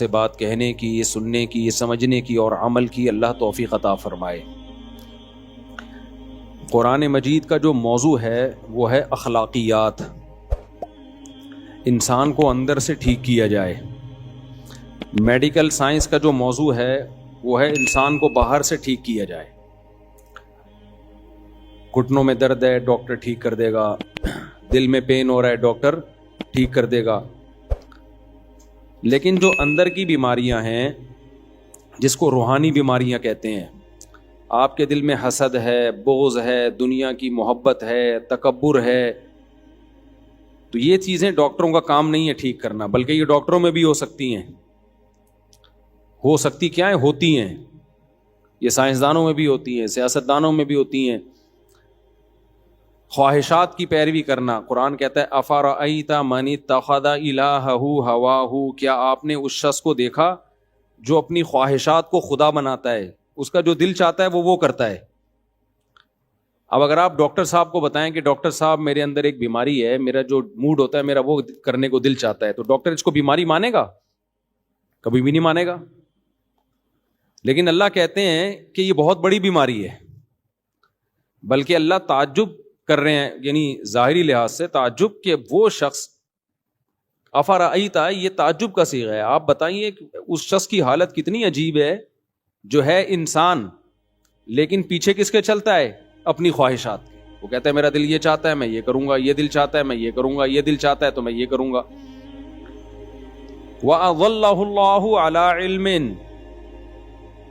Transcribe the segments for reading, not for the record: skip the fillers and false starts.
سے بات کہنے کی، یہ سننے کی، یہ سمجھنے کی اور عمل کی اللہ توفیق عطا فرمائے۔ قرآن مجید کا جو موضوع ہے وہ ہے اخلاقیات، انسان کو اندر سے ٹھیک کیا جائے۔ میڈیکل سائنس کا جو موضوع ہے وہ ہے انسان کو باہر سے ٹھیک کیا جائے۔ گھٹنوں میں درد ہے، ڈاکٹر ٹھیک کر دے گا، دل میں پین ہو رہا ہے، ڈاکٹر ٹھیک کر دے گا۔ لیکن جو اندر کی بیماریاں ہیں جس کو روحانی بیماریاں کہتے ہیں، آپ کے دل میں حسد ہے، بغض ہے، دنیا کی محبت ہے، تکبر ہے، تو یہ چیزیں ڈاکٹروں کا کام نہیں ہے ٹھیک کرنا، بلکہ یہ ڈاکٹروں میں بھی ہو سکتی ہیں۔ ہو سکتی کیا ہیں؟ ہوتی ہیں۔ یہ سائنسدانوں میں بھی ہوتی ہیں، سیاستدانوں میں بھی ہوتی ہیں۔ خواہشات کی پیروی کرنا، قرآن کہتا ہے افرأیت من اتخذ الہہ ہواہ، کیا آپ نے اس شخص کو دیکھا جو اپنی خواہشات کو خدا بناتا ہے، اس کا جو دل چاہتا ہے وہ کرتا ہے۔ اب اگر آپ ڈاکٹر صاحب کو بتائیں کہ ڈاکٹر صاحب میرے اندر ایک بیماری ہے، میرا جو موڈ ہوتا ہے میرا وہ کرنے کو دل چاہتا ہے، تو ڈاکٹر اس کو بیماری مانے گا؟ کبھی بھی نہیں مانے گا۔ لیکن اللہ کہتے ہیں کہ یہ بہت بڑی بیماری ہے، بلکہ اللہ تعجب کر رہے ہیں، یعنی ظاہری لحاظ سے تعجب کہ وہ شخص افرأیت، یہ تعجب کا صیغہ ہے، آپ بتائیے کہ اس شخص کی حالت کتنی عجیب ہے جو ہے انسان لیکن پیچھے کس کے چلتا ہے؟ اپنی خواہشات کے۔ وہ کہتا ہے میرا دل یہ چاہتا ہے میں یہ کروں گا، یہ دل چاہتا ہے میں یہ کروں گا، یہ دل چاہتا ہے تو میں یہ کروں گا۔ وَأَضَلَّهُ اللَّهُ عَلَىٰ عِلْمٍ،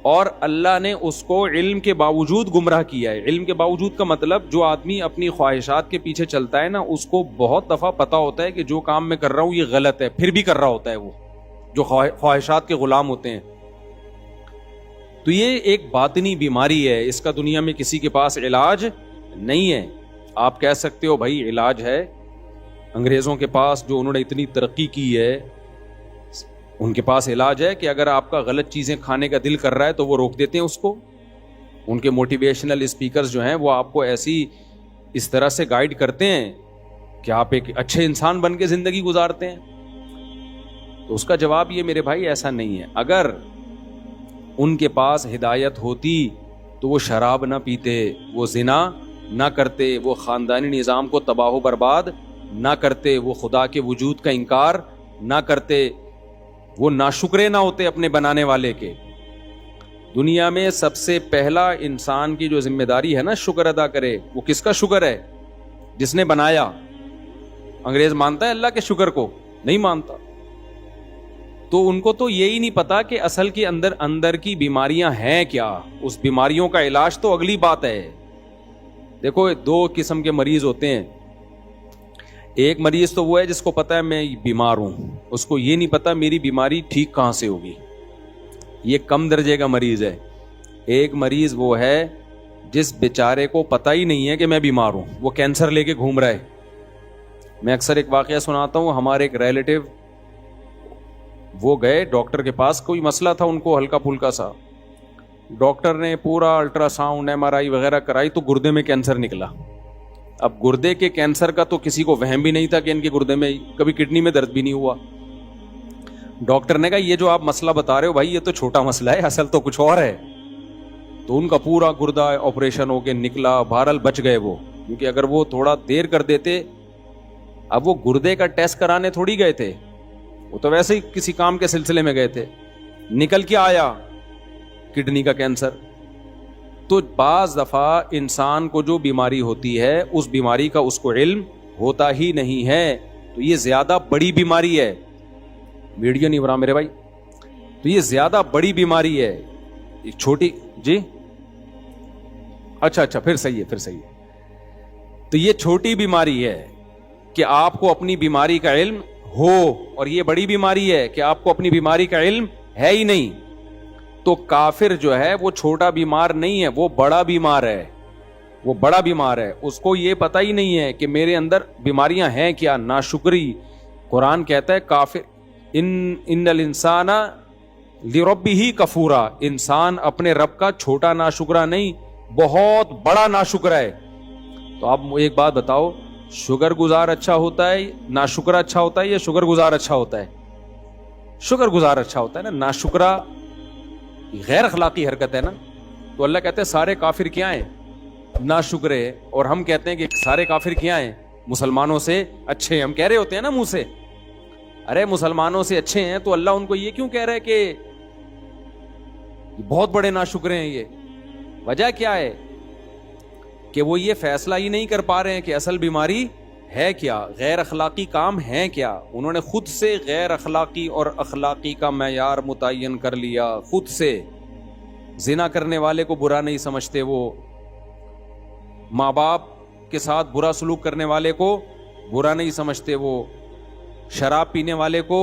اور اللہ نے اس کو علم کے باوجود گمراہ کیا ہے۔ علم کے باوجود کا مطلب جو آدمی اپنی خواہشات کے پیچھے چلتا ہے نا، اس کو بہت دفعہ پتا ہوتا ہے کہ جو کام میں کر رہا ہوں یہ غلط ہے، پھر بھی کر رہا ہوتا ہے، وہ جو خواہشات کے غلام ہوتے ہیں۔ تو یہ ایک باطنی بیماری ہے، اس کا دنیا میں کسی کے پاس علاج نہیں ہے۔ آپ کہہ سکتے ہو بھائی علاج ہے، انگریزوں کے پاس جو انہوں نے اتنی ترقی کی ہے ان کے پاس علاج ہے کہ اگر آپ کا غلط چیزیں کھانے کا دل کر رہا ہے تو وہ روک دیتے ہیں اس کو۔ ان کے موٹیویشنل اسپیکرز جو ہیں وہ آپ کو اس طرح سے گائیڈ کرتے ہیں کہ آپ ایک اچھے انسان بن کے زندگی گزارتے ہیں۔ تو اس کا جواب یہ میرے بھائی ایسا نہیں ہے۔ اگر ان کے پاس ہدایت ہوتی تو وہ شراب نہ پیتے، وہ زنا نہ کرتے، وہ خاندانی نظام کو تباہ و برباد نہ کرتے، وہ خدا کے وجود کا انکار نہ کرتے، وہ ناشکرے نہ ہوتے اپنے بنانے والے کے۔ دنیا میں سب سے پہلا انسان کی جو ذمہ داری ہے نا شکر ادا کرے، وہ کس کا شکر ہے؟ جس نے بنایا۔ انگریز مانتا ہے اللہ کے شکر کو؟ نہیں مانتا۔ تو ان کو تو یہی نہیں پتا کہ اصل کے اندر کی بیماریاں ہیں کیا، اس بیماریوں کا علاج تو اگلی بات ہے۔ دیکھو دو قسم کے مریض ہوتے ہیں، ایک مریض تو وہ ہے جس کو پتا ہے میں بیمار ہوں، اس کو یہ نہیں پتا میری بیماری ٹھیک کہاں سے ہوگی، یہ کم درجے کا مریض ہے۔ ایک مریض وہ ہے جس بیچارے کو پتا ہی نہیں ہے کہ میں بیمار ہوں، وہ کینسر لے کے گھوم رہا ہے۔ میں اکثر ایک واقعہ سناتا ہوں، ہمارے ایک ریلیٹیو وہ گئے ڈاکٹر کے پاس، کوئی مسئلہ تھا ان کو ہلکا پھلکا سا، ڈاکٹر نے پورا الٹرا ساؤنڈ MRI وغیرہ کرائی تو گردے میں کینسر نکلا۔ اب گردے کے کینسر کا تو کسی کو وہم بھی نہیں تھا کہ ان کے گردے میں کبھی کڈنی میں درد بھی نہیں ہوا۔ ڈاکٹر نے کہا یہ جو آپ مسئلہ بتا رہے ہو بھائی یہ تو چھوٹا مسئلہ ہے، اصل تو کچھ اور ہے۔ تو ان کا پورا گردہ آپریشن ہو کے نکلا، بہرحال بچ گئے وہ، کیونکہ اگر وہ تھوڑا دیر کر دیتے، اب وہ گردے کا ٹیسٹ کرانے تھوڑی گئے تھے، وہ تو ویسے ہی کسی کام کے سلسلے میں گئے تھے، نکل کے آیا کڈنی کا کینسر۔ تو بعض دفعہ انسان کو جو بیماری ہوتی ہے اس بیماری کا اس کو علم ہوتا ہی نہیں ہے، تو یہ زیادہ بڑی بیماری ہے۔ ویڈیو نہیں بنا میرے بھائی، تو یہ زیادہ بڑی بیماری ہے، ایک چھوٹی جی اچھا پھر صحیح ہے۔ تو یہ چھوٹی بیماری ہے کہ آپ کو اپنی بیماری کا علم ہو، اور یہ بڑی بیماری ہے کہ آپ کو اپنی بیماری کا علم ہے ہی نہیں۔ تو کافر جو ہے وہ چھوٹا بیمار نہیں ہے، وہ بڑا بیمار ہے، وہ بڑا بیمار ہے، اس کو یہ پتہ ہی نہیں ہے کہ میرے اندر بیماریاں ہیں کیا، ناشکری۔ قرآن کہتا ہے کافر ان الانسان لربہ کفورا، انسان اپنے رب کا چھوٹا ناشکرا نہیں، بہت بڑا ناشکرا ہے۔ تو آپ ایک بات بتاؤ، شکر گزار اچھا ہوتا ہے، ناشکرا اچھا ہوتا ہے یا شکر گزار اچھا ہوتا ہے؟ شکر گزار اچھا ہوتا ہے نا. ناشکرا غیر اخلاقی حرکت ہے نا. تو اللہ کہتے ہیں سارے کافر کیا ہیں؟ ناشکرے. اور ہم کہتے ہیں کہ سارے کافر کیا ہیں؟ مسلمانوں سے اچھے. ہم کہہ رہے ہوتے ہیں نا منہ سے ارے مسلمانوں سے اچھے ہیں, تو اللہ ان کو یہ کیوں کہہ رہا ہے کہ بہت بڑے ناشکرے ہیں؟ یہ وجہ کیا ہے کہ وہ یہ فیصلہ ہی نہیں کر پا رہے ہیں کہ اصل بیماری ہے کیا, غیر اخلاقی کام ہے کیا. انہوں نے خود سے غیر اخلاقی اور اخلاقی کا معیار متعین کر لیا. خود سے زنا کرنے والے کو برا نہیں سمجھتے, وہ ماں باپ کے ساتھ برا سلوک کرنے والے کو برا نہیں سمجھتے, وہ شراب پینے والے کو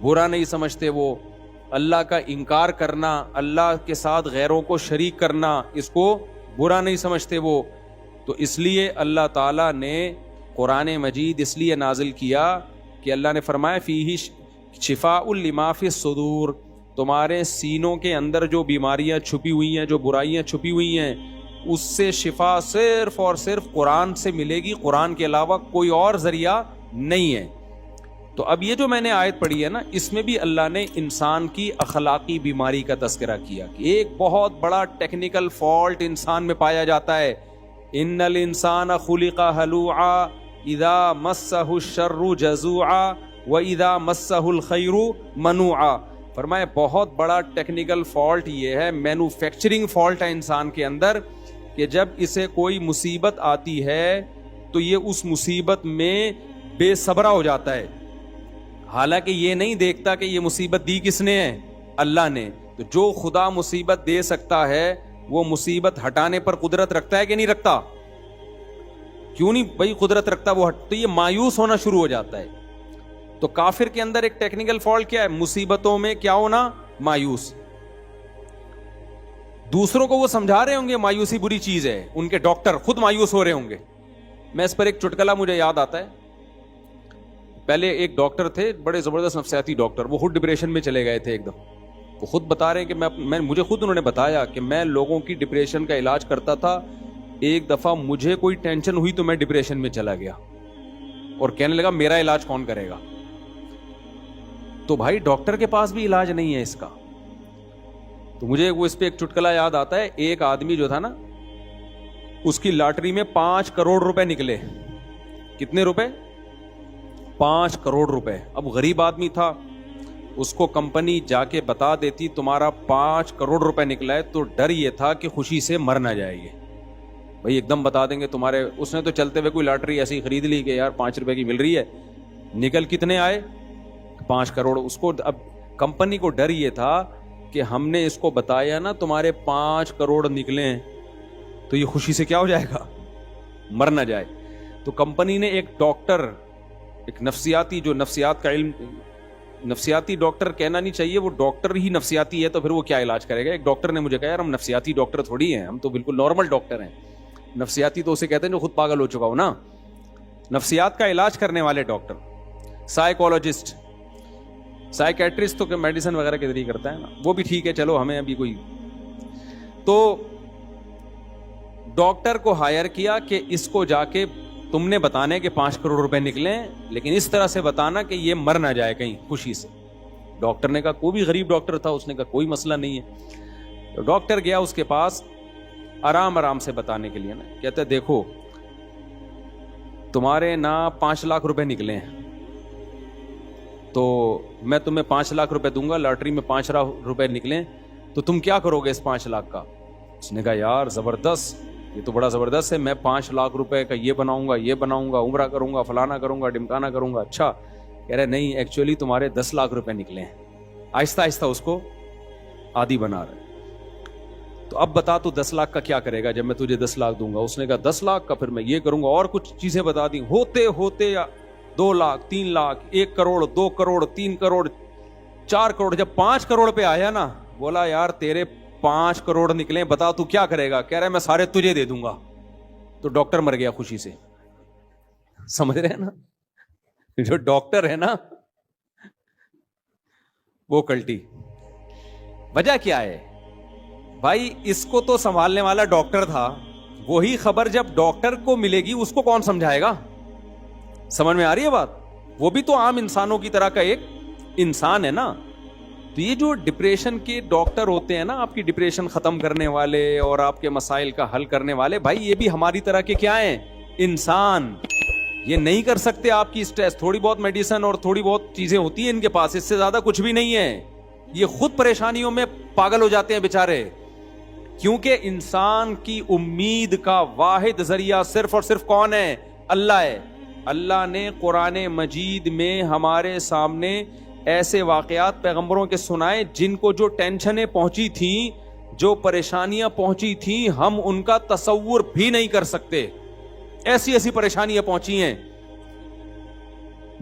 برا نہیں سمجھتے, وہ اللہ کا انکار کرنا, اللہ کے ساتھ غیروں کو شریک کرنا, اس کو برا نہیں سمجھتے وہ. تو اس لیے اللہ تعالیٰ نے قرآن مجید اس لیے نازل کیا کہ اللہ نے فرمایا فیہ شفاء لما فی الصدور, تمہارے سینوں کے اندر جو بیماریاں چھپی ہوئی ہیں, جو برائیاں چھپی ہوئی ہیں, اس سے شفا صرف اور صرف قرآن سے ملے گی. قرآن کے علاوہ کوئی اور ذریعہ نہیں ہے. تو اب یہ جو میں نے آیت پڑھی ہے نا, اس میں بھی اللہ نے انسان کی اخلاقی بیماری کا تذکرہ کیا کہ ایک بہت بڑا ٹیکنیکل فالٹ انسان میں پایا جاتا ہے. ان الانسان خلق ہلوعا اذا مسہ الشر جزوعا واذا مسہ الخیر منوعا. فرمایا بہت بڑا ٹیکنیکل فالٹ یہ ہے, مینوفیکچرنگ فالٹ ہے انسان کے اندر, کہ جب اسے کوئی مصیبت آتی ہے تو یہ اس مصیبت میں بے صبرا ہو جاتا ہے, حالانکہ یہ نہیں دیکھتا کہ یہ مصیبت دی کس نے ہے, اللہ نے. تو جو خدا مصیبت دے سکتا ہے وہ مصیبت ہٹانے پر قدرت رکھتا ہے کہ نہیں رکھتا؟ کیوں نہیں بھائی قدرت رکھتا وہ تو یہ مایوس ہونا شروع ہو جاتا ہے. تو کافر کے اندر ایک ٹیکنیکل فالٹ کیا ہے؟ مصیبتوں میں کیا ہونا؟ مایوس. دوسروں کو وہ سمجھا رہے ہوں گے مایوسی بری چیز ہے, ان کے ڈاکٹر خود مایوس ہو رہے ہوں گے. میں اس پر ایک چٹکلا مجھے یاد آتا ہے. پہلے ایک ڈاکٹر تھے, بڑے زبردست نفسیاتی ڈاکٹر, وہ خود ڈپریشن میں چلے گئے تھے ایک دم. وہ خود بتا رہے ہیں کہ مجھے خود انہوں نے بتایا کہ میں لوگوں کی ڈپریشن کا علاج کرتا تھا, ایک دفعہ مجھے کوئی ٹینشن ہوئی تو میں ڈپریشن میں چلا گیا اور کہنے لگا میرا علاج کون کرے گا. تو بھائی ڈاکٹر کے پاس بھی علاج نہیں ہے اس کا. تو مجھے وہ اس پہ ایک چٹکلا یاد آتا ہے. ایک آدمی جو تھا نا, اس کی لاٹری میں 5 کروڑ روپے نکلے. کتنے روپے؟ 5 کروڑ روپے. اب غریب آدمی تھا, اس کو کمپنی جا کے بتا دیتی تمہارا 5 کروڑ روپے نکلا ہے, تو ڈر یہ تھا کہ خوشی سے مر نہ جائے گی. بھائی ایک دم بتا دیں گے تمہارے. اس نے تو چلتے ہوئے کوئی لاٹری ایسی خرید لی کہ یار 5 روپے کی مل رہی ہے, نکل کتنے آئے؟ 5 کروڑ. اس کو اب کمپنی کو ڈر یہ تھا کہ ہم نے اس کو بتایا نا تمہارے 5 کروڑ نکلے ہیں, تو یہ خوشی سے کیا ہو جائے گا؟ مر نہ جائے. تو کمپنی نے ایک ڈاکٹر, ایک نفسیاتی, جو نفسیات کا علم, نفسیاتی ڈاکٹر کہنا نہیں چاہیے, وہ ڈاکٹر ہی نفسیاتی ہے تو پھر وہ کیا علاج کرے گا. ایک ڈاکٹر نے مجھے کہا یار ہم نفسیاتی ڈاکٹر تھوڑی ہیں, ہم تو بالکل نارمل ڈاکٹر ہیں. نفسیاتی تو اسے کہتے ہیں جو خود پاگل ہو چکا ہو نا. نفسیات کا علاج کرنے والے ڈاکٹر, سائیکولوجسٹ, سائیکیٹرسٹ تو میڈیسن وغیرہ کے ذریعے کرتا ہے نا, وہ بھی ٹھیک ہے, چلو ہمیں ابھی کوئی. تو ڈاکٹر کو ہائر کیا کہ اس کو جا کے تم نے بتانے کہ 5 کروڑ روپے نکلے, لیکن اس طرح سے بتانا کہ یہ مر نہ جائے کہیں خوشی سے. ڈاکٹر نے کہا, کوئی بھی غریب ڈاکٹر تھا, اس نے کہا کوئی مسئلہ نہیں ہے. تو ڈاکٹر گیا اس کے پاس آرام سے بتانے کے لیے نا, کہتے دیکھو تمہارے نا 5 لاکھ روپے نکلے ہیں, تو میں تمہیں 5 لاکھ روپے دوں گا, لاٹری میں 5 لاکھ روپے نکلیں تو تم کیا کرو گے اس 5 لاکھ کا؟ اس نے کہا یار زبردست, یہ تو بڑا زبردست ہے, میں 5 لاکھ روپے کا یہ بناؤں گا, عمرہ کروں گا, فلانا کروں گا, ڈمکانا کروں گا. اچھا, کہہ رہے نہیں ایکچولی تمہارے 10 لاکھ روپے نکلے ہیں. آہستہ آہستہ اس کو عادی بنا رہے. تو اب بتا تو 10 لاکھ کا کیا کرے گا جب میں تجھے 10 لاکھ دوں گا؟ اس نے کہا 10 لاکھ کا پھر میں یہ کروں گا, اور کچھ چیزیں بتا دی. ہوتے 2 لاکھ, 3 لاکھ, 1 کروڑ, 2 کروڑ, 3 کروڑ, 4 کروڑ. جب 5 کروڑ پہ آیا نا, بولا یار تیرے 5 کروڑ نکلے, بتا تو کیا کرے گا؟ کہہ رہا ہے میں سارے تجھے دے دوں گا. تو ڈاکٹر مر گیا خوشی سے. سمجھ رہے ہیں نا, جو ڈاکٹر ہے نا وہ کلٹی. وجہ کیا ہے بھائی؟ اس کو تو سنبھالنے والا ڈاکٹر تھا, وہی خبر جب ڈاکٹر کو ملے گی اس کو کون سمجھائے گا؟ سمجھ میں آ رہی ہے بات؟ وہ بھی تو عام انسانوں کی طرح کا ایک انسان ہے نا. تو یہ جو ڈپریشن کے ڈاکٹر ہوتے ہیں نا, آپ کی ڈپریشن ختم کرنے والے اور آپ کے مسائل کا حل کرنے والے, بھائی یہ بھی ہماری طرح کے کیا ہیں, انسان. یہ نہیں کر سکتے آپ کی اسٹریس, تھوڑی بہت میڈیسن اور تھوڑی بہت چیزیں ہوتی ہیں ان کے پاس, اس سے زیادہ کچھ بھی نہیں ہے. یہ خود پریشانیوں میں پاگل ہو جاتے ہیں بیچارے, کیونکہ انسان کی امید کا واحد ذریعہ صرف اور صرف کون ہے, اللہ ہے. اللہ نے قرآن مجید میں ہمارے سامنے ایسے واقعات پیغمبروں کے سنائے جن کو جو ٹینشنیں پہنچی تھیں, جو پریشانیاں پہنچی تھیں, ہم ان کا تصور بھی نہیں کر سکتے. ایسی ایسی پریشانیاں پہنچی ہیں,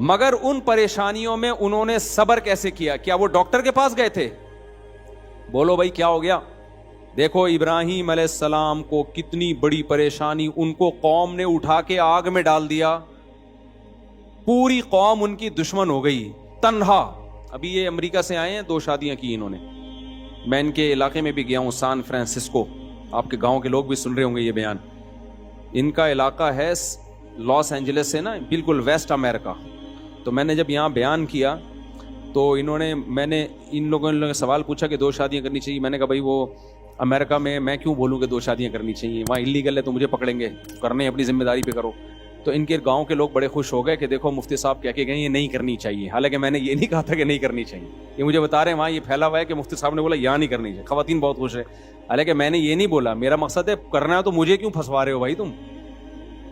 مگر ان پریشانیوں میں انہوں نے صبر کیسے کیا؟ کیا وہ ڈاکٹر کے پاس گئے تھے؟ بولو بھائی کیا ہو گیا؟ دیکھو ابراہیم علیہ السلام کو کتنی بڑی پریشانی, ان کو قوم نے اٹھا کے آگ میں ڈال دیا, پوری قوم ان کی دشمن ہو گئی, تنہا. ابھی یہ امریکہ سے آئے ہیں, 2 شادیاں کی انہوں نے. میں ان کے علاقے میں بھی گیا ہوں, سان فرانسسکو. آپ کے گاؤں کے لوگ بھی سن رہے ہوں گے یہ بیان. ان کا علاقہ ہے لاس اینجلس سے نا, بالکل ویسٹ امریکہ. تو میں نے جب یہاں بیان کیا تو میں نے ان لوگوں نے سوال پوچھا کہ 2 شادیاں کرنی چاہیے. میں نے کہا بھائی وہ امریکہ میں کیوں بولوں کہ 2 شادیاں کرنی چاہیے, وہاں اللیگل ہے تو مجھے پکڑیں گے, کرنے اپنی ذمہ داری پہ کرو. تو ان کے گاؤں کے لوگ بڑے خوش ہو گئے کہ دیکھو مفتی صاحب کہہ کے گئے یہ نہیں کرنی چاہیے. حالانکہ میں نے یہ نہیں کہا تھا کہ نہیں کرنی چاہیے, یہ مجھے بتا رہے ہیں وہاں یہ پھیلا ہوا ہے کہ مفتی صاحب نے بولا یہاں نہیں کرنی چاہیے. خواتین بہت خوش ہے, حالانکہ میں نے یہ نہیں بولا. میرا مقصد ہے کرنا ہے تو مجھے کیوں پھنسوا رہے ہو بھائی تم.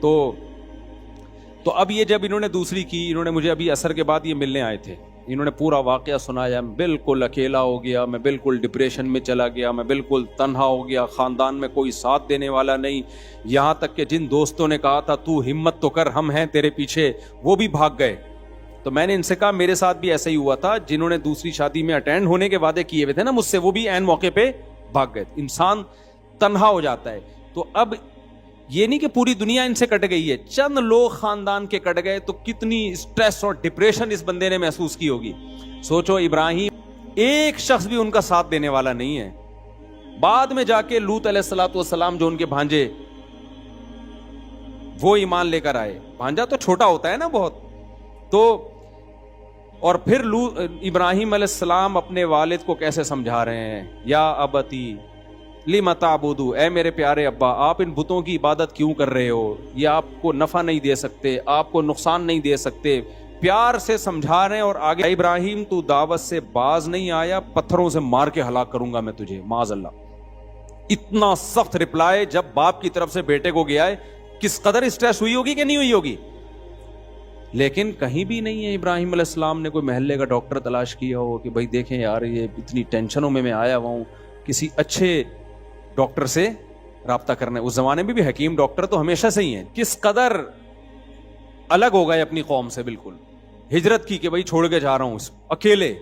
تو اب یہ جب انہوں نے دوسری کی, انہوں نے مجھے ابھی عصر کے بعد یہ ملنے آئے تھے, انہوں نے پورا واقعہ سنایا. میں بالکل اکیلا ہو گیا, میں بالکل ڈپریشن میں چلا گیا, میں بالکل تنہا ہو گیا, خاندان میں کوئی ساتھ دینے والا نہیں. یہاں تک کہ جن دوستوں نے کہا تھا تو ہمت تو کر, ہم ہیں تیرے پیچھے, وہ بھی بھاگ گئے. تو میں نے ان سے کہا میرے ساتھ بھی ایسا ہی ہوا تھا, جنہوں نے دوسری شادی میں اٹینڈ ہونے کے وعدے کیے ہوئے تھے نا مجھ سے, وہ بھی عین موقع پہ بھاگ گئے. انسان تنہا ہو جاتا ہے. تو اب یہ نہیں کہ پوری دنیا ان سے کٹ گئی ہے, چند لوگ خاندان کے کٹ گئے, تو کتنی اسٹریس اور ڈپریشن اس بندے نے محسوس کی ہوگی. سوچو ابراہیم, ایک شخص بھی ان کا ساتھ دینے والا نہیں ہے. بعد میں جا کے لوط علیہ الصلوۃ والسلام جو ان کے بھانجے, وہ ایمان لے کر آئے. بھانجا تو چھوٹا ہوتا ہے نا بہت. تو اور پھر ابراہیم علیہ السلام اپنے والد کو کیسے سمجھا رہے ہیں, یا ابتی لم تعبدو, اے میرے پیارے ابا آپ ان بتوں کی عبادت کیوں کر رہے ہو, یہ آپ کو نفع نہیں دے سکتے, آپ کو نقصان نہیں دے سکتے. پیار سے سمجھا رہے ہیں. اور آگے ابراہیم تو دعوت سے باز نہیں آیا, پتھروں سے مار کے ہلاک کروں گا میں تجھے, معاذ اللہ. اتنا سخت رپلائی جب باپ کی طرف سے بیٹے کو گیا ہے, کس قدر اسٹریس ہوئی ہوگی کہ نہیں ہوئی ہوگی. لیکن کہیں بھی نہیں ہے ابراہیم علیہ السلام نے کوئی محلے کا ڈاکٹر تلاش کیا ہو کہ بھائی دیکھیں یار یہ اتنی ٹینشنوں میں آیا ہوا ہوں, کسی اچھے ڈاکٹر سے رابطہ کرنا ہے. اس زمانے میں بھی حکیم ڈاکٹر تو ہمیشہ سے ہی ہیں. کس قدر الگ ہو گئے اپنی قوم سے, بالکل ہجرت کی کہ بھائی چھوڑ کے جا رہا ہوں اکیلے.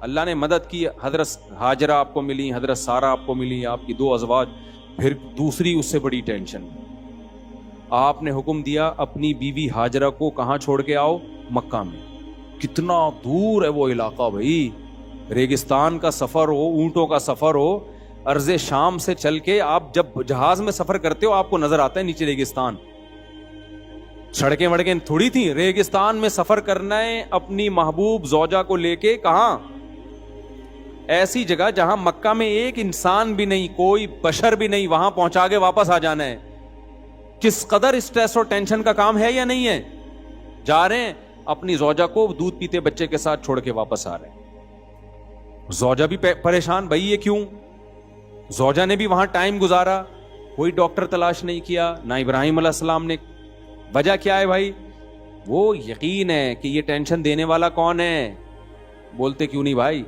اللہ نے مدد کی, حضرت ہاجرہ آپ کو ملی, حضرت سارہ آپ کو ملی, آپ کی 2 ازواج. پھر دوسری اس سے بڑی ٹینشن, آپ نے حکم دیا اپنی بیوی ہاجرہ کو کہاں چھوڑ کے آؤ, مکہ میں. کتنا دور ہے وہ علاقہ بھائی, ریگستان کا سفر ہو, اونٹوں کا سفر ہو, ارض شام سے چل کے آپ جب جہاز میں سفر کرتے ہو آپ کو نظر آتا ہے نیچے ریگستان. سڑکیں وڑکیں تھوڑی تھیں, ریگستان میں سفر کرنا ہے اپنی محبوب زوجہ کو لے کے. کہاں؟ ایسی جگہ جہاں مکہ میں ایک انسان بھی نہیں, کوئی بشر بھی نہیں, وہاں پہنچا کے واپس آ جانا ہے. کس قدر اسٹریس اور ٹینشن کا کام ہے یا نہیں ہے. جا رہے ہیں اپنی زوجہ کو دودھ پیتے بچے کے ساتھ چھوڑ کے واپس آ رہے ہیں. زوجہ بھی پریشان, بھائی یہ کیوں. زوجہ نے بھی وہاں ٹائم گزارا, کوئی ڈاکٹر تلاش نہیں کیا, نہ ابراہیم علیہ السلام نے. وجہ کیا ہے بھائی؟ وہ یقین ہے کہ یہ ٹینشن دینے والا کون ہے. بولتے کیوں نہیں بھائی؟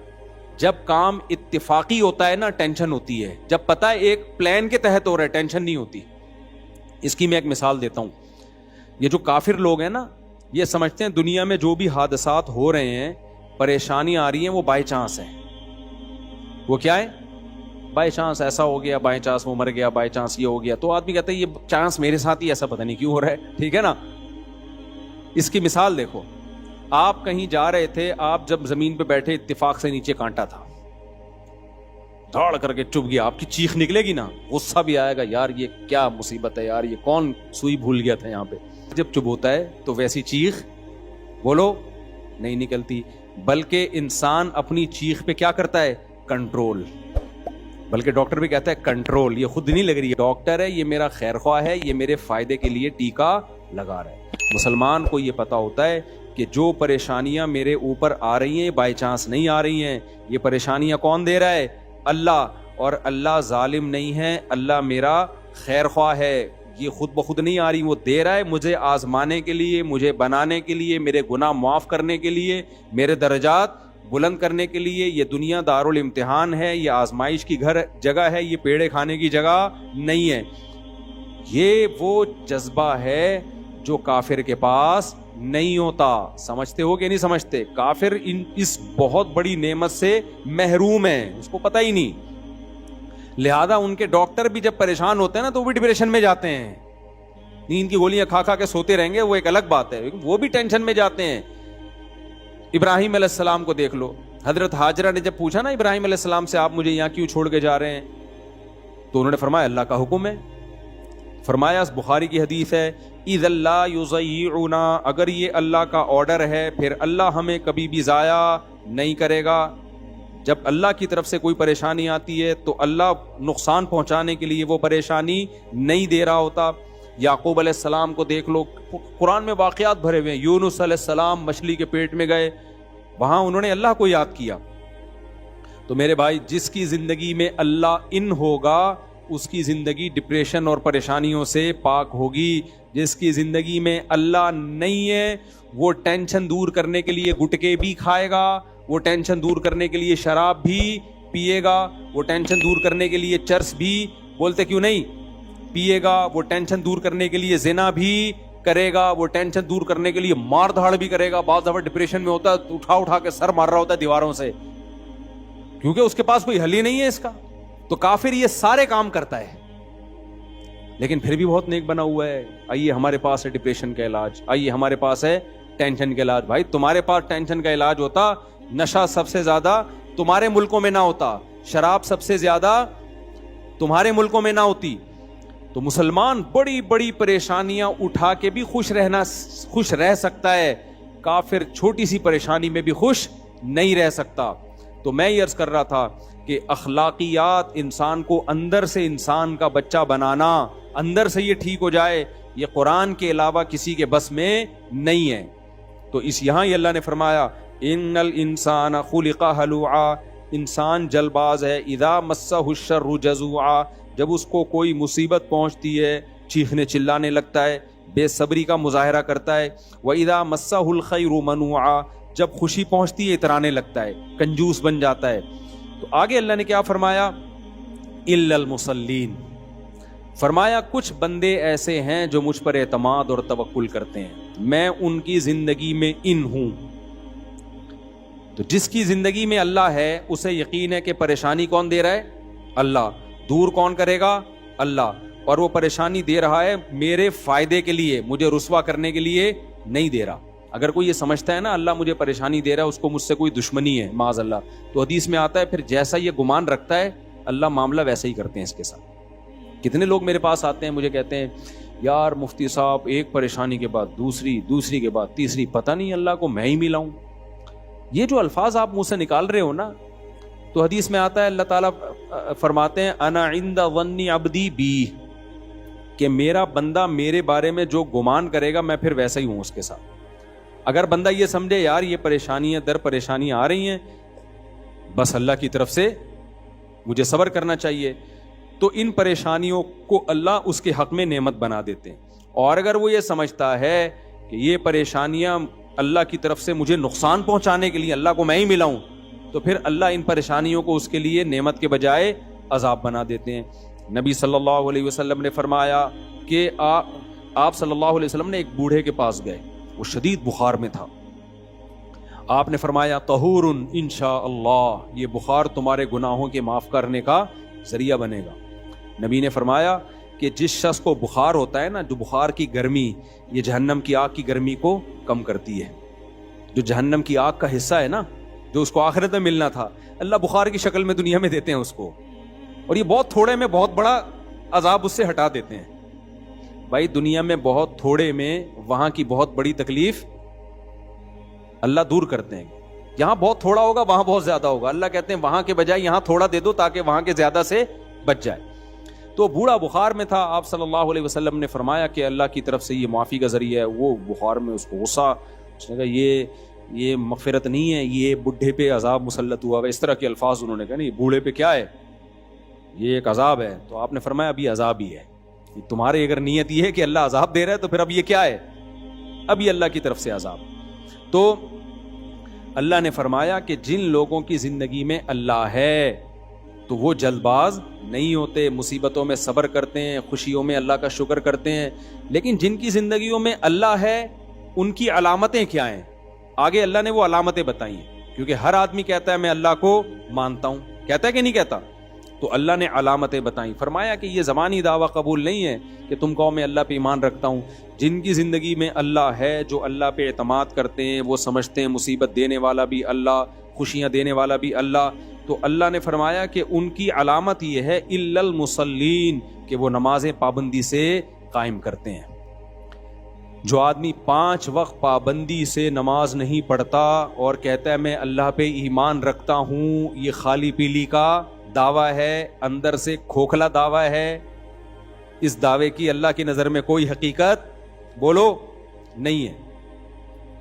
جب کام اتفاقی ہوتا ہے نا ٹینشن ہوتی ہے, جب پتہ ہے ایک پلان کے تحت ہو رہا ہے ٹینشن نہیں ہوتی. اس کی میں ایک مثال دیتا ہوں. یہ جو کافر لوگ ہیں نا, یہ سمجھتے ہیں دنیا میں جو بھی حادثات ہو رہے ہیں, پریشانیاں آ رہی ہیں, وہ بائی چانس ہے. وہ کیا ہے؟ بائی چانس ایسا ہو گیا, بائی چانس وہ مر گیا, بائی چانس یہ ہو گیا. تو آدمی کہتا ہے یہ چانس میرے ساتھ ہی ایسا پتہ نہیں کیوں ہو رہا ہے. ٹھیک ہے نا. اس کی مثال دیکھو, آپ کہیں جا رہے تھے, آپ جب زمین پہ بیٹھے اتفاق سے نیچے کانٹا تھا, دھاڑ کر کے چپ گیا, آپ کی چیخ نکلے گی نا, غصہ بھی آئے گا, یار یہ کیا مصیبت ہے یار, یہ کون سوئی بھول گیا تھا یہاں پہ. جب چپ ہوتا ہے تو ویسی چیخ بولو نہیں نکلتی. بلکہ انسان اپنی چیخ پہ کیا کرتا ہے؟ کنٹرول. بلکہ ڈاکٹر بھی کہتا ہے کنٹرول. یہ خود نہیں لگ رہی ہے، ڈاکٹر ہے، یہ میرا خیر خواہ ہے، یہ میرے فائدے کے لیے ٹیکا لگا رہا ہے. مسلمان کو یہ پتا ہوتا ہے کہ جو پریشانیاں میرے اوپر آ رہی ہیں بائی چانس نہیں آ رہی ہیں، یہ پریشانیاں کون دے رہا ہے؟ اللہ. اور اللہ ظالم نہیں ہے، اللہ میرا خیر خواہ ہے. یہ خود بخود نہیں آ رہی، وہ دے رہا ہے مجھے آزمانے کے لیے، مجھے بنانے کے لیے، میرے گناہ معاف کرنے کے لیے، میرے درجات بلند کرنے کے لیے. یہ دنیا دارالامتحان ہے، یہ آزمائش کی جگہ ہے، یہ پیڑے کھانے کی جگہ نہیں ہے. یہ وہ جذبہ ہے جو کافر کے پاس نہیں ہوتا. سمجھتے ہو کہ نہیں سمجھتے؟ کافر اس بہت بڑی نعمت سے محروم ہے، اس کو پتہ ہی نہیں. لہذا ان کے ڈاکٹر بھی جب پریشان ہوتے ہیں نا تو وہ بھی ڈپریشن میں جاتے ہیں. نیند کی گولیاں کھا کھا کے سوتے رہیں گے وہ ایک الگ بات ہے، وہ بھی ٹینشن میں جاتے ہیں. ابراہیم علیہ السلام کو دیکھ لو. حضرت ہاجرہ نے جب پوچھا نا ابراہیم علیہ السلام سے آپ مجھے یہاں کیوں چھوڑ کے جا رہے ہیں، تو انہوں نے فرمایا اللہ کا حکم ہے. فرمایا بخاری کی حدیث ہے اذ اللہ یضیعنا، اگر یہ اللہ کا آرڈر ہے پھر اللہ ہمیں کبھی بھی ضائع نہیں کرے گا. جب اللہ کی طرف سے کوئی پریشانی آتی ہے تو اللہ نقصان پہنچانے کے لیے وہ پریشانی نہیں دے رہا ہوتا. یعقوب علیہ السلام کو دیکھ لو، قرآن میں واقعات بھرے ہوئے ہیں. یونس علیہ السلام مچھلی کے پیٹ میں گئے، وہاں انہوں نے اللہ کو یاد کیا. تو میرے بھائی جس کی زندگی میں اللہ ان ہوگا اس کی زندگی ڈپریشن اور پریشانیوں سے پاک ہوگی. جس کی زندگی میں اللہ نہیں ہے وہ ٹینشن دور کرنے کے لیے گٹکے بھی کھائے گا، وہ ٹینشن دور کرنے کے لیے شراب بھی پیے گا، وہ ٹینشن دور کرنے کے لیے چرس بھی، بولتے کیوں نہیں، پیے گا، وہ ٹینشن دور کرنے کے لیے زنا بھی کرے گا، وہ ٹینشن دور کرنے کے لیے مار دھاڑ بھی کرے گا. بعض دفعہ ڈپریشن میں ہوتا ہے تو اٹھا کے سر مار رہا ہوتا ہے دیواروں سے، کیونکہ اس کے پاس کوئی حل ہی نہیں ہے اس کا. تو کافر یہ سارے کام کرتا ہے لیکن پھر بھی بہت نیک بنا ہوا ہے. آئیے ہمارے پاس ہے ڈپریشن کا علاج، آئیے ہمارے پاس ہے ٹینشن کا علاج. بھائی تمہارے پاس ٹینشن کا علاج ہوتا، نشہ سب سے زیادہ تمہارے ملکوں میں نہ ہوتا، شراب سب سے زیادہ تمہارے ملکوں میں نہ ہوتی. تو مسلمان بڑی بڑی پریشانیاں اٹھا کے بھی خوش رہ سکتا ہے، کافر چھوٹی سی پریشانی میں بھی خوش نہیں رہ سکتا. تو میں یہ عرض کر رہا تھا کہ اخلاقیات انسان کو اندر سے انسان کا بچہ بنانا، اندر سے یہ ٹھیک ہو جائے، یہ قرآن کے علاوہ کسی کے بس میں نہیں ہے. تو یہاں ہی اللہ نے فرمایا ان الانسان خلق ہلوعا، انسان جلد باز ہے. اذا مسہ الشر جزوعا، جب اس کو کوئی مصیبت پہنچتی ہے چیخنے چلانے لگتا ہے، بے صبری کا مظاہرہ کرتا ہے. وَإِذَا مَسَّهُ الْخَيْرُ مَنُوعًا، جب خوشی پہنچتی ہے اترانے لگتا ہے، کنجوس بن جاتا ہے. تو آگے اللہ نے کیا فرمایا؟ إِلَّا الْمُصَلِّينَ، فرمایا کچھ بندے ایسے ہیں جو مجھ پر اعتماد اور توکل کرتے ہیں، میں ان کی زندگی میں ان ہوں. تو جس کی زندگی میں اللہ ہے اسے یقین ہے کہ پریشانی کون دے رہا ہے؟ اللہ. دور کون کرے گا؟ اللہ. اور وہ پریشانی دے رہا ہے میرے فائدے کے لیے، مجھے رسوا کرنے کے لیے نہیں دے رہا. اگر کوئی یہ سمجھتا ہے نا اللہ مجھے پریشانی دے رہا ہے، اس کو مجھ سے کوئی دشمنی ہے معاذ اللہ، تو حدیث میں آتا ہے پھر جیسا یہ گمان رکھتا ہے اللہ معاملہ ویسا ہی کرتے ہیں اس کے ساتھ. کتنے لوگ میرے پاس آتے ہیں مجھے کہتے ہیں یار مفتی صاحب ایک پریشانی کے بعد دوسری کے بعد تیسری، پتہ نہیں اللہ کو میں ہی ملاؤں. یہ جو الفاظ آپ منہ سے نکال رہے ہو نا، تو حدیث میں آتا ہے اللہ تعالیٰ فرماتے ہیں انا عند ظن عبدی بی، کہ میرا بندہ میرے بارے میں جو گمان کرے گا میں پھر ویسا ہی ہوں اس کے ساتھ. اگر بندہ یہ سمجھے یار یہ پریشانیاں در پریشانیاں آ رہی ہیں، بس اللہ کی طرف سے مجھے صبر کرنا چاہیے، تو ان پریشانیوں کو اللہ اس کے حق میں نعمت بنا دیتے ہیں. اور اگر وہ یہ سمجھتا ہے کہ یہ پریشانیاں اللہ کی طرف سے مجھے نقصان پہنچانے کے لیے، اللہ کو میں ہی ملاؤں، تو پھر اللہ ان پریشانیوں کو اس کے لیے نعمت کے بجائے عذاب بنا دیتے ہیں. نبی صلی اللہ علیہ وسلم نے فرمایا کہ آپ صلی اللہ علیہ وسلم نے ایک بوڑھے کے پاس گئے، وہ شدید بخار میں تھا. آپ نے فرمایا طہور انشاء اللہ، یہ بخار تمہارے گناہوں کے معاف کرنے کا ذریعہ بنے گا. نبی نے فرمایا کہ جس شخص کو بخار ہوتا ہے نا، جو بخار کی گرمی یہ جہنم کی آگ کی گرمی کو کم کرتی ہے. جو جہنم کی آگ کا حصہ ہے نا، جو اس کو آخرت میں ملنا تھا، اللہ بخار کی شکل میں دنیا میں دیتے ہیں اس کو، اور یہ بہت تھوڑے میں بہت بڑا عذاب اس سے ہٹا دیتے ہیں. بھائی دنیا میں بہت تھوڑے میں وہاں کی بہت بڑی تکلیف اللہ دور کرتے ہیں. یہاں بہت تھوڑا ہوگا وہاں بہت زیادہ ہوگا. اللہ کہتے ہیں وہاں کے بجائے یہاں تھوڑا دے دو تاکہ وہاں کے زیادہ سے بچ جائے. تو بوڑھا بخار میں تھا, آپ صلی اللہ علیہ وسلم نے فرمایا کہ اللہ کی طرف سے یہ معافی کا ذریعہ ہے. وہ بخار میں اس کو غصہ, اس نے کہا یہ مغفرت نہیں ہے, یہ بڈھے پہ عذاب مسلط ہوا ہے. اس طرح کے الفاظ انہوں نے کہا, نہیں بوڑھے پہ کیا ہے, یہ ایک عذاب ہے. تو آپ نے فرمایا اب یہ عذاب ہی ہے. تمہاری اگر نیت یہ ہے کہ اللہ عذاب دے رہا ہے تو پھر اب یہ کیا ہے, اب یہ اللہ کی طرف سے عذاب. تو اللہ نے فرمایا کہ جن لوگوں کی زندگی میں اللہ ہے تو وہ جلد باز نہیں ہوتے, مصیبتوں میں صبر کرتے ہیں, خوشیوں میں اللہ کا شکر کرتے ہیں. لیکن جن کی زندگیوں میں اللہ ہے ان کی علامتیں کیا ہیں, آگے اللہ نے وہ علامتیں بتائی ہیں. کیونکہ ہر آدمی کہتا ہے میں اللہ کو مانتا ہوں, کہتا ہے کہ نہیں کہتا, تو اللہ نے علامتیں بتائیں. فرمایا کہ یہ زبانی دعویٰ قبول نہیں ہے کہ تم کہو میں اللہ پہ ایمان رکھتا ہوں. جن کی زندگی میں اللہ ہے, جو اللہ پہ اعتماد کرتے ہیں, وہ سمجھتے ہیں مصیبت دینے والا بھی اللہ, خوشیاں دینے والا بھی اللہ, تو اللہ نے فرمایا کہ ان کی علامت یہ ہے الا المصلین, کہ وہ نمازیں پابندی سے قائم کرتے ہیں. جو آدمی 5 وقت پابندی سے نماز نہیں پڑھتا اور کہتا ہے میں اللہ پہ ایمان رکھتا ہوں, یہ خالی پیلی کا دعویٰ ہے, اندر سے کھوکھلا دعویٰ ہے. اس دعوے کی اللہ کی نظر میں کوئی حقیقت بولو نہیں ہے.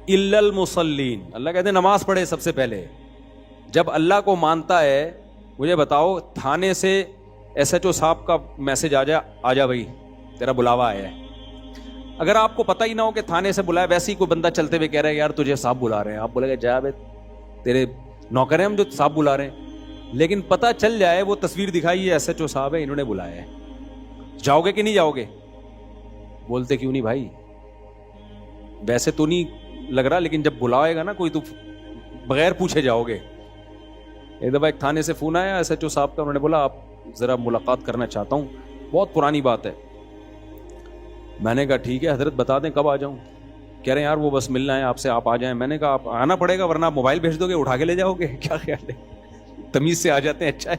الا المصلین, اللہ کہتے ہیں نماز پڑھے سب سے پہلے. جب اللہ کو مانتا ہے, مجھے بتاؤ تھانے سے ایس ایچ او صاحب کا میسج آ جا بھائی تیرا بلاوا آیا ہے. اگر آپ کو پتہ ہی نہ ہو کہ تھانے سے بلایا, ویسے ہی کوئی بندہ چلتے ہوئے کہہ رہا ہے یار تجھے صاحب بلا رہے ہیں, آپ بولے گا جا بے تیرے نوکر ہیں ہم جو صاحب بلا رہے ہیں. لیکن پتہ چل جائے وہ تصویر دکھائی ہے ایس ایچ او صاحب ہے, انہوں نے بلایا ہے, جاؤ گے کہ نہیں جاؤ گے؟ بولتے کیوں نہیں بھائی, ویسے تو نہیں لگ رہا لیکن جب بلائے گا نا کوئی تو بغیر پوچھے جاؤ گے. ایک دفعہ ایک تھانے سے فون آیا ایس ایچ او صاحب کا, انہوں نے بولا آپ ذرا ملاقات کرنا چاہتا ہوں, بہت پرانی بات ہے. میں نے کہا ٹھیک ہے حضرت بتا دیں کب آ جاؤں. کہہ رہے ہیں یار وہ بس ملنا ہے آپ سے, آپ آ جائیں. میں نے کہا آپ آنا پڑے گا ورنہ آپ موبائل بھیج دو گے اٹھا کے لے جاؤ گے, کیا خیال ہے؟ تمیز سے آ جاتے ہیں, اچھا ہے.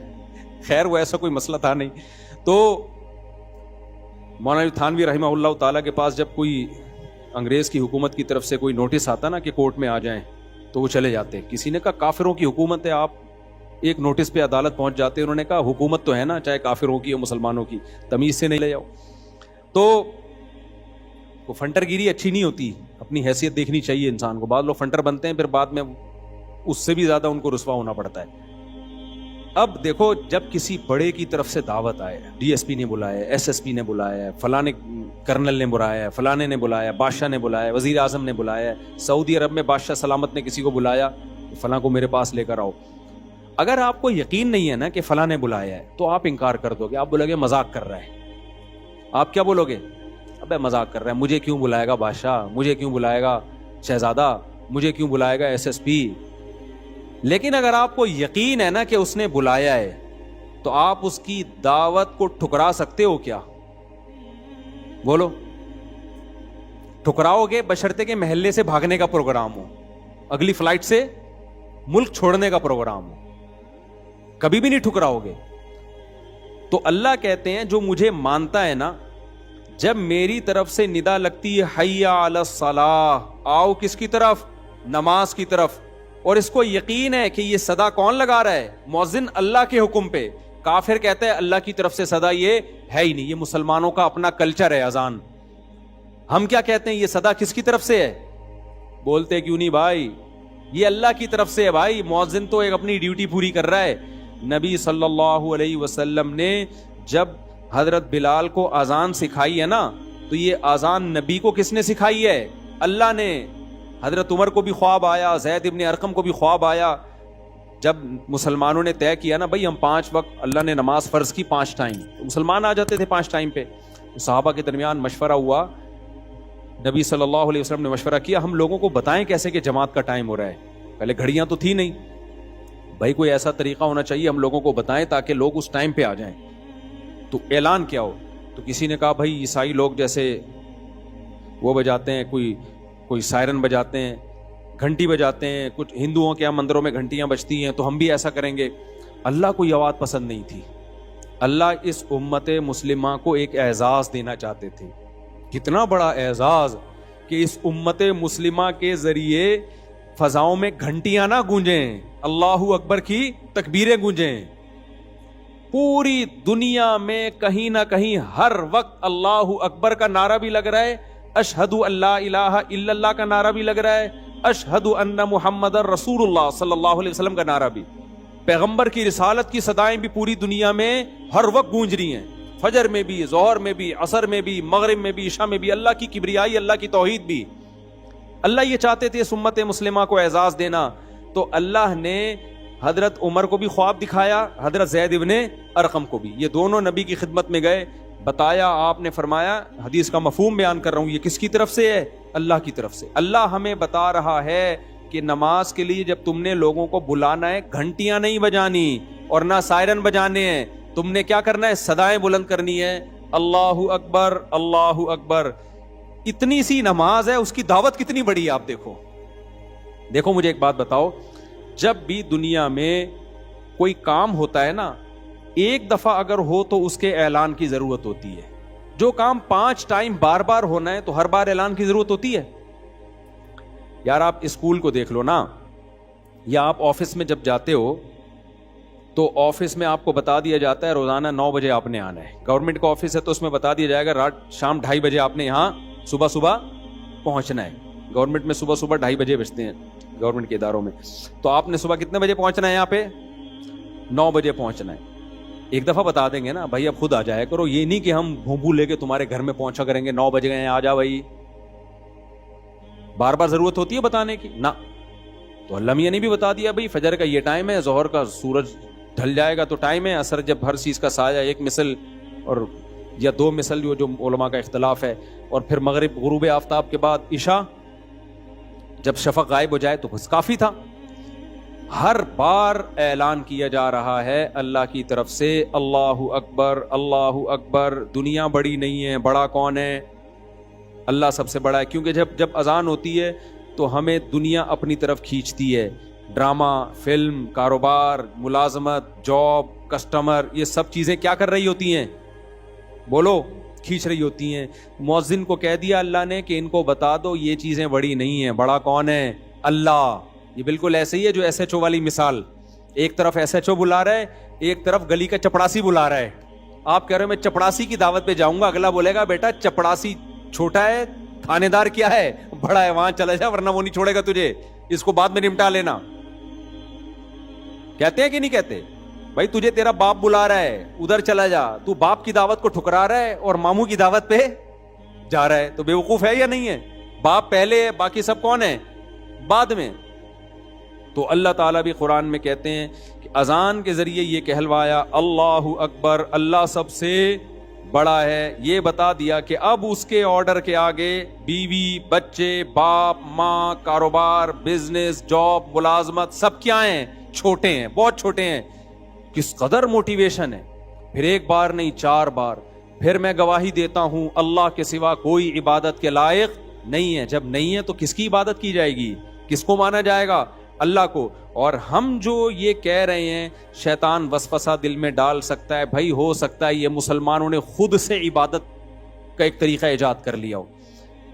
خیر وہ ایسا کوئی مسئلہ تھا نہیں. تو مولانا تھانوی رحمہ اللہ تعالیٰ کے پاس جب کوئی انگریز کی حکومت کی طرف سے کوئی نوٹس آتا نا کہ کورٹ میں آ جائیں تو وہ چلے جاتے. کسی نے کہا کافروں کی حکومت ہے, آپ ایک نوٹس پہ عدالت پہنچ جاتے. انہوں نے کہا حکومت تو ہے نا, چاہے کافروں کی یا مسلمانوں کی, تمیز سے نہیں لے جاؤ. تو وہ فنٹر گیری اچھی نہیں ہوتی, اپنی حیثیت دیکھنی چاہیے انسان کو. بعض لوگ فنٹر بنتے ہیں پھر بعد میں اس سے بھی زیادہ ان کو رسوا ہونا پڑتا ہے. اب دیکھو جب کسی بڑے کی طرف سے دعوت آئے, ڈی ایس پی نے بلایا, ایس ایس پی نے بلایا, فلاں کرنل نے بلایا, فلانے نے بلایا, بادشاہ نے بلایا, وزیر اعظم نے بلایا, سعودی عرب میں بادشاہ سلامت نے کسی کو بلایا, فلاں کو میرے پاس لے کر آؤ. اگر آپ کو یقین نہیں ہے نا کہ فلاں نے بلایا ہے تو آپ انکار کر دو گے, آپ بولو گے مذاق کر رہا ہے. آپ کیا بولو گے؟ ابے مذاق کر رہا ہے, مجھے کیوں بلائے گا بادشاہ, مجھے کیوں بلائے گا شہزادہ, مجھے کیوں بلائے گا ایس ایس پی. لیکن اگر آپ کو یقین ہے نا کہ اس نے بلایا ہے تو آپ اس کی دعوت کو ٹھکرا سکتے ہو کیا؟ بولو ٹھکراؤ گے بشرطے کے محلے سے بھاگنے کا پروگرام ہو, اگلی فلائٹ سے ملک چھوڑنے کا پروگرام ہو, کبھی بھی نہیں ٹھکراؤ گے. تو اللہ کہتے ہیں جو مجھے مانتا ہے نا, جب میری طرف سے ندا لگتی ہے حی علی الصلاح, آؤ کس کی طرف؟ نماز کی طرف. اور اس کو یقین ہے کہ یہ صدا کون لگا رہا ہے؟ مؤذن اللہ کے حکم پہ. کافر کہتا ہے اللہ کی طرف سے صدا یہ ہے ہی نہیں, یہ مسلمانوں کا اپنا کلچر ہے اذان. ہم کیا کہتے ہیں یہ صدا کس کی طرف سے ہے؟ بولتے کیوں نہیں بھائی, یہ اللہ کی طرف سے ہے بھائی. مؤذن تو ایک اپنی ڈیوٹی پوری کر رہا ہے. نبی صلی اللہ علیہ وسلم نے جب حضرت بلال کو اذان سکھائی ہے نا, تو یہ اذان نبی کو کس نے سکھائی ہے؟ اللہ نے. حضرت عمر کو بھی خواب آیا, زید ابن ارقم کو بھی خواب آیا. جب مسلمانوں نے طے کیا نا بھائی ہم 5 وقت اللہ نے نماز فرض کی 5 ٹائم, تو مسلمان آ جاتے تھے 5 ٹائم پہ. صحابہ کے درمیان مشورہ ہوا, نبی صلی اللہ علیہ وسلم نے مشورہ کیا ہم لوگوں کو بتائیں کیسے کہ جماعت کا ٹائم ہو رہا ہے. پہلے گھڑیاں تو تھی نہیں بھائی, کوئی ایسا طریقہ ہونا چاہیے ہم لوگوں کو بتائیں تاکہ لوگ اس ٹائم پہ آ جائیں. تو اعلان کیا ہو, تو کسی نے کہا بھائی عیسائی لوگ جیسے وہ بجاتے ہیں, کوئی سائرن بجاتے ہیں, گھنٹی بجاتے ہیں, کچھ ہندوؤں کے مندروں میں گھنٹیاں بجتی ہیں, تو ہم بھی ایسا کریں گے. اللہ کو یہ بات پسند نہیں تھی. اللہ اس امت مسلمہ کو ایک اعزاز دینا چاہتے تھے. کتنا بڑا اعزاز کہ اس امت مسلمہ کے ذریعے فضاؤں میں گھنٹیاں نہ گونجیں، اللہ اکبر کی تکبیریں گونجیں. پوری دنیا میں کہیں نہ کہیں ہر وقت اللہ اکبر کا نعرہ بھی لگ رہا ہے، اشہد ان لا الہ الا اللہ کا نعرہ بھی لگ رہا ہے، اشہد ان محمد رسول اللہ صلی اللہ علیہ وسلم کا نعرہ بھی. پیغمبر کی رسالت کی صدائیں بھی پوری دنیا میں ہر وقت گونج رہی ہیں، فجر میں بھی، ظہر میں بھی، عصر میں بھی، مغرب میں بھی، عشاء میں بھی. اللہ کی کبریائی، اللہ کی توحید بھی. اللہ یہ چاہتے تھے اس امت مسلمہ کو اعزاز دینا، تو اللہ نے حضرت عمر کو بھی خواب دکھایا، حضرت زید ابن ارقم کو بھی. یہ دونوں نبی کی خدمت میں گئے، بتایا، آپ نے فرمایا، حدیث کا مفہوم بیان کر رہا ہوں، یہ کس کی طرف سے ہے؟ اللہ کی طرف سے. اللہ ہمیں بتا رہا ہے کہ نماز کے لیے جب تم نے لوگوں کو بلانا ہے، گھنٹیاں نہیں بجانی اور نہ سائرن بجانے ہیں، تم نے کیا کرنا ہے؟ صدائیں بلند کرنی ہے، اللہ اکبر اللہ اکبر. اتنی سی نماز ہے، اس کی دعوت کتنی بڑی ہے آپ دیکھو. دیکھو مجھے ایک بات بتاؤ، جب بھی دنیا میں کوئی کام ہوتا ہے نا، ایک دفعہ اگر ہو تو اس کے اعلان کی ضرورت ہوتی ہے. جو کام 5 ٹائم بار بار ہونا ہے تو ہر بار اعلان کی ضرورت ہوتی ہے. یار آپ اسکول کو دیکھ لو نا، یا آپ آفس میں جب جاتے ہو تو آفس میں آپ کو بتا دیا جاتا ہے روزانہ 9 بجے آپ نے آنا ہے. گورنمنٹ کا آفس ہے تو اس میں بتا دیا جائے گا شام 2:30 بجے آپ نے یہاں صبح پہنچنا ہے. گورنمنٹ میں صبح 2:30 بجے بجتے ہیں گورنمنٹ کے اداروں میں. تو آپ نے صبح کتنے بجے پہنچنا ہے؟ یہاں پہ 9 بجے پہنچنا ہے. ایک دفعہ بتا دیں گے نا بھائی اب خود آ جایا کرو، یہ نہیں کہ ہم بھونبو لے کے تمہارے گھر میں پہنچا کریں گے، 9 بجے گئے آ جا بھائی. بار بار ضرورت ہوتی ہے بتانے کی نا. تو اللہ میاں نے بھی بتا دیا بھائی فجر کا یہ ٹائم ہے، ظہر کا سورج ڈھل جائے گا تو ٹائم ہے، عصر جب ہر چیز کا سایہ 1 مثل اور یا 2 مثل جو علماء کا اختلاف ہے، اور پھر مغرب غروب آفتاب کے بعد عشاء جب شفق غائب ہو جائے تو بس کافی تھا. ہر بار اعلان کیا جا رہا ہے اللہ کی طرف سے، اللہ اکبر اللہ اکبر. دنیا بڑی نہیں ہے، بڑا کون ہے؟ اللہ سب سے بڑا ہے. کیونکہ جب اذان ہوتی ہے تو ہمیں دنیا اپنی طرف کھینچتی ہے. ڈرامہ، فلم، کاروبار، ملازمت، جاب، کسٹمر، یہ سب چیزیں کیا کر رہی ہوتی ہیں؟ بولو، کھینچ رہی ہوتی ہیں. مؤذن کو کہہ دیا اللہ نے کہ ان کو بتا دو یہ چیزیں بڑی نہیں ہیں، بڑا کون ہے؟ اللہ. یہ بالکل ایسے ہی ہے جو SHO والی مثال، ایک طرف SHO بلا رہا ہے، ایک طرف گلی کا چپڑاسی بلا رہا ہے. آپ کہہ رہے ہو میں چپڑاسی کی دعوت پہ جاؤں گا، اگلا بولے گا بیٹا چپڑاسی چھوٹا ہے، تھانے دار کیا ہے؟ بڑا ہے، وہاں چلا جا ورنہ وہ نہیں چھوڑے گا تجھے، اس کو بعد میں نمٹا لینا. کہتے ہیں کہ نہیں کہتے؟ بھائی تجھے تیرا باپ بلا رہا ہے، ادھر چلا جا. تو باپ کی دعوت کو ٹھکرا رہا ہے اور ماموں کی دعوت پہ جا رہا ہے، تو بے وقوف ہے یا نہیں ہے؟ باپ پہلے ہے، باقی سب کون ہے؟ بعد میں. تو اللہ تعالیٰ بھی قرآن میں کہتے ہیں کہ اذان کے ذریعے یہ کہلوایا اللہ اکبر، اللہ سب سے بڑا ہے. یہ بتا دیا کہ اب اس کے آرڈر کے آگے بیوی، بچے، باپ، ماں، کاروبار، بزنس، جاب، ملازمت سب کیا ہیں؟ چھوٹے ہیں، بہت چھوٹے ہیں. کس قدر موٹیویشن ہے. پھر 1 بار نہیں 4 بار. پھر میں گواہی دیتا ہوں اللہ کے سوا کوئی عبادت کے لائق نہیں ہے. جب نہیں ہے تو کس کی عبادت کی جائے گی؟ کس کو مانا جائے گا؟ اللہ کو. اور ہم جو یہ کہہ رہے ہیں شیطان وسوسہ دل میں ڈال سکتا ہے، بھائی ہو سکتا ہے یہ مسلمانوں نے خود سے عبادت کا ایک طریقہ ایجاد کر لیا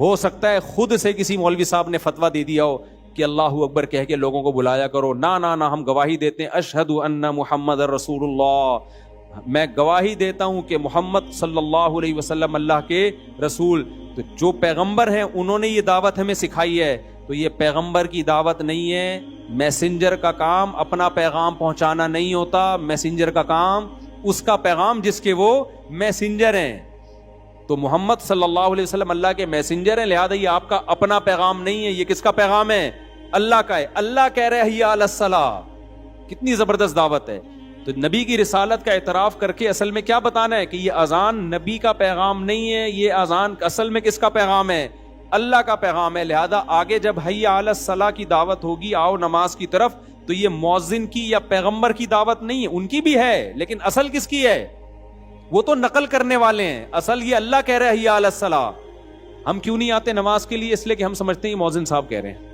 ہو سکتا ہے خود سے کسی مولوی صاحب نے فتویٰ دے دیا ہو کہ اللہ اکبر کہہ کے لوگوں کو بلایا کرو. نہ ہم گواہی دیتے ہیں اشہد ان محمد رسول اللہ، میں گواہی دیتا ہوں کہ محمد صلی اللہ علیہ وسلم اللہ کے رسول. تو جو پیغمبر ہیں انہوں نے یہ دعوت ہمیں سکھائی ہے، تو یہ پیغمبر کی دعوت نہیں ہے. میسنجر کا کام اپنا پیغام پہنچانا نہیں ہوتا، میسنجر کا کام اس کا پیغام جس کے وہ میسنجر ہیں. تو محمد صلی اللہ علیہ وسلم اللہ کے میسنجر ہیں، لہذا یہ آپ کا اپنا پیغام نہیں ہے. یہ کس کا پیغام ہے؟ اللہ کا ہے. اللہ کہہ رہے حی علی الصلاۃ. کتنی زبردست دعوت ہے. تو نبی کی رسالت کا اعتراف کر کے اصل میں کیا بتانا ہے کہ یہ اذان نبی کا پیغام نہیں ہے، یہ اذان اصل میں کس کا پیغام ہے؟ اللہ کا پیغام ہے. لہذا آگے جب حی علی الصلاۃ کی دعوت ہوگی، آؤ نماز کی طرف، تو یہ مؤذن کی یا پیغمبر کی دعوت نہیں ہے. ان کی بھی ہے لیکن اصل کس کی ہے؟ وہ تو نقل کرنے والے ہیں. اصل یہ اللہ کہہ رہے حی علی الصلاۃ. ہم کیوں نہیں آتے نماز کے لیے؟ اس لیے کہ ہم سمجھتے ہیں یہ مؤذن صاحب کہہ رہے ہیں.